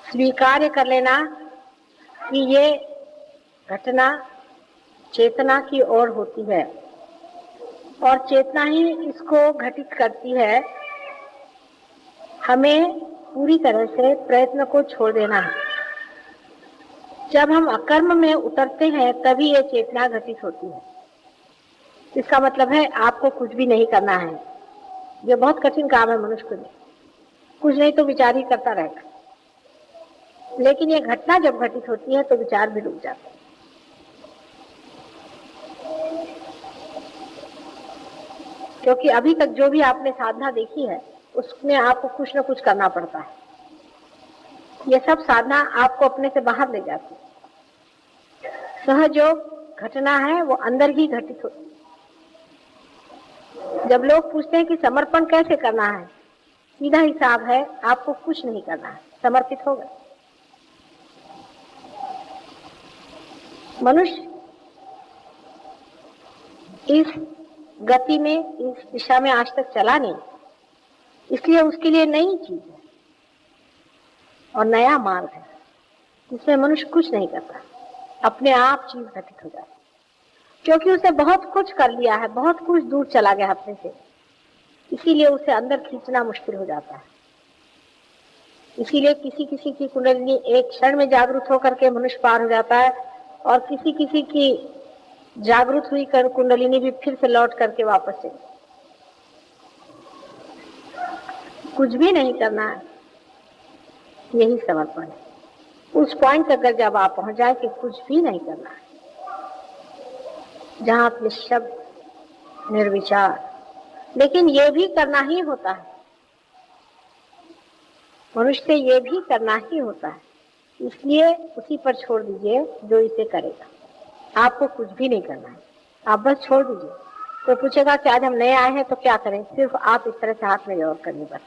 स्वीकार्य कर लेना कि ये घटना चेतना की ओर होती है और चेतना ही इसको घटित करती है। हमें पूरी तरह से प्रयत्न को छोड़ देना है। जब हम अकर्म में उतरते हैं तभी ये चेतना घटित होती है। इसका मतलब है आपको कुछ भी नहीं करना है। ये बहुत कठिन काम है मनुष्य के लिए। कुछ नहीं तो विचार ही करता रहेगा, लेकिन ये घटना जब घटित होती है तो विचार भी रुक जाते हैं। क्योंकि अभी तक जो भी आपने साधना देखी है उसमें आपको कुछ न कुछ करना पड़ता है। ये सब साधना आपको अपने से बाहर ले जाती है। सहयोग घटना है वो अंदर ही घटित होती है। जब लोग पूछते हैं कि समर्पण कैसे करना है, सीधा हिसाब है, आपको कुछ नहीं करना है, समर्पित हो गए। मनुष्य इस गति में, इस दिशा में आज तक चला नहीं, इसलिए उसके लिए नई चीज है और नया मार्ग है जिसमें मनुष्य कुछ नहीं करता, अपने आप चीज घटित हो जाती। क्योंकि उसे बहुत कुछ कर लिया है, बहुत कुछ दूर चला गया अपने से, इसीलिए उसे अंदर खींचना मुश्किल हो जाता है। इसीलिए किसी किसी की कुंडलिनी एक क्षण में जागृत होकर के मनुष्य पार हो जाता है और किसी किसी की जागृत हुई कर कुंडलिनी भी फिर से लौट करके वापस चली। कुछ भी नहीं करना है, यही समर्पण है। उस पॉइंट तक जब आप पहुंच जाए कि कुछ भी नहीं करना है, जहां आप निश्शब्द निर्विचार, लेकिन ये भी करना ही होता है। मनुष्य से ये भी करना ही होता है, इसलिए उसी पर छोड़ दीजिए जो इसे करेगा। आपको कुछ भी नहीं करना है, आप बस छोड़ दीजिए। तो पूछेगा कि आज हम नए आए हैं तो क्या करें? सिर्फ आप इस तरह से हाथ में जोर करिए, बस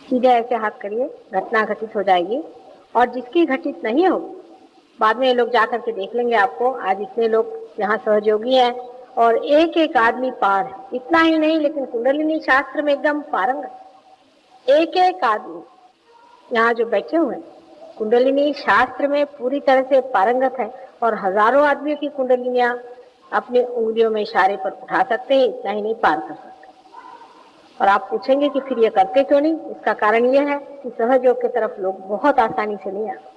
सीधे ऐसे हाथ करिए, घटना घटित हो जाएगी। और जिसकी घटित नहीं होगी, बाद में ये लोग जा करके देख लेंगे आपको। आज इतने लोग यहाँ सहयोगी हैं और एक एक आदमी पार है। इतना ही नहीं, लेकिन कुंडलिनी शास्त्र में एकदम पारंगत, एक एक आदमी यहाँ जो बैठे हुए हैं कुंडलिनी शास्त्र में पूरी तरह से पारंगत है और हजारों आदमियों की कुंडलिनियां अपने उंगलियों में इशारे पर उठा सकते हैं, इतना ही नहीं पार कर सकते। और आप पूछेंगे कि फिर ये करते क्यों नहीं? इसका कारण ये है कि सहयोग की तरफ लोग बहुत आसानी से नहीं आते।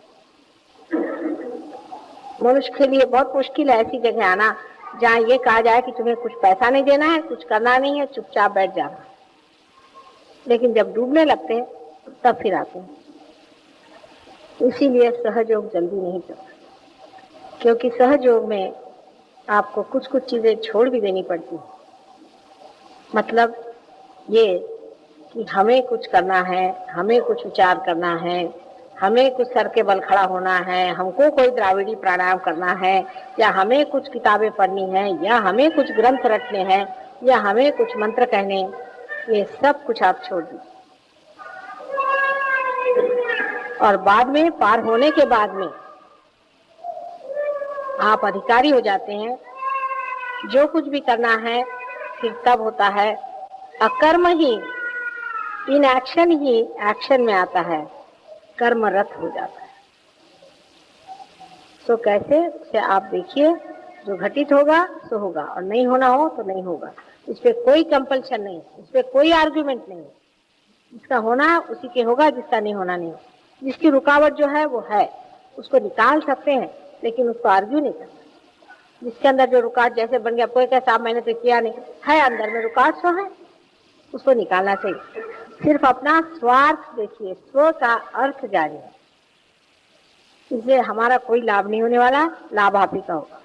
मनुष्य के लिए बहुत मुश्किल है ऐसी जगह आना जहाँ ये कहा जाए कि तुम्हें कुछ पैसा नहीं देना है, कुछ करना नहीं है, चुपचाप बैठ जाना। लेकिन जब डूबने लगते हैं तब फिर आते हैं। इसीलिए सहयोग जल्दी नहीं चलता, क्योंकि सहयोग में आपको कुछ कुछ चीजें छोड़ भी देनी पड़ती है। मतलब ये कि हमें कुछ करना है, हमें कुछ विचार करना है, हमें कुछ सर के बल खड़ा होना है, हमको कोई द्राविड़ी प्राणायाम करना है, या हमें कुछ किताबें पढ़नी है, या हमें कुछ ग्रंथ रटने हैं, या हमें कुछ मंत्र कहने, ये सब कुछ आप छोड़ दीजिए। और बाद में, पार होने के बाद में आप अधिकारी हो जाते हैं। जो कुछ भी करना है फिर तब होता है, अकर्म ही, इन एक्शन ही एक्शन में आता है, कर्मरत हो जाता है। तो कैसे, उसे आप देखिए, जो घटित होगा सो होगा और नहीं होना हो तो नहीं होगा। इस पे कोई कंपल्शन नहीं, इस पे कोई आर्ग्यूमेंट नहीं। जिसका होना है उसी के होगा, जिसका नहीं होना नहीं। जिसकी रुकावट जो है वो है, उसको निकाल सकते हैं, लेकिन उसको आर्ग्यू नहीं करना। जिसके अंदर जो रुकावट जैसे बन गया, कोई कहता मैंने तो किया नहीं है, अंदर में रुकावट सो है, उसको निकालना चाहिए। सिर्फ अपना स्वार्थ देखिए, स्व का अर्थ जानिए। इससे हमारा कोई लाभ नहीं होने वाला, लाभ आप ही का होगा।